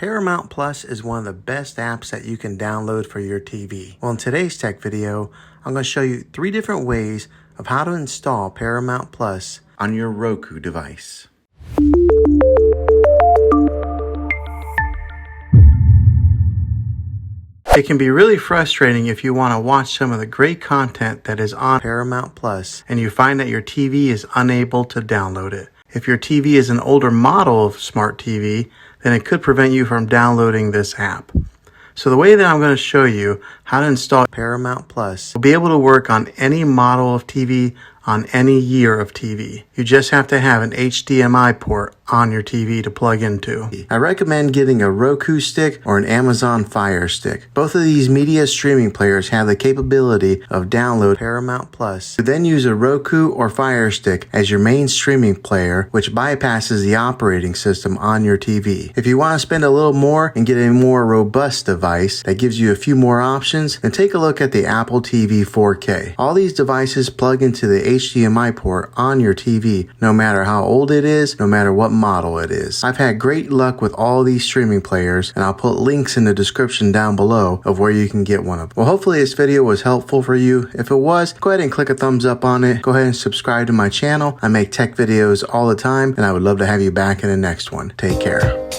Paramount Plus is one of the best apps that you can download for your TV. Well, in today's tech video, I'm going to show you 3 different ways of how to install Paramount Plus on your Roku device. It can be really frustrating if you want to watch some of the great content that is on Paramount Plus and you find that your TV is unable to download it. If your TV is an older model of smart TV, then it could prevent you from downloading this app. So the way that I'm going to show you how to install Paramount Plus will be able to work on any model of TV on any year of TV. You just have to have an HDMI port on your TV to plug into. I recommend getting a Roku stick or an Amazon Fire Stick. Both of these media streaming players have the capability of download Paramount Plus. You then use a Roku or Fire Stick as your main streaming player, which bypasses the operating system on your TV. If you want to spend a little more and get a more robust device that gives you a few more options, then take a look at the Apple TV 4K. All these devices plug into the HDMI port on your TV, no matter how old it is, no matter what model it is. I've had great luck with all these streaming players, and I'll put links in the description down below of where you can get one of them. Well, hopefully this video was helpful for you. If it was, go ahead and click a thumbs up on it. Go ahead and subscribe to my channel. I make tech videos all the time, and I would love to have you back in the next one. Take care.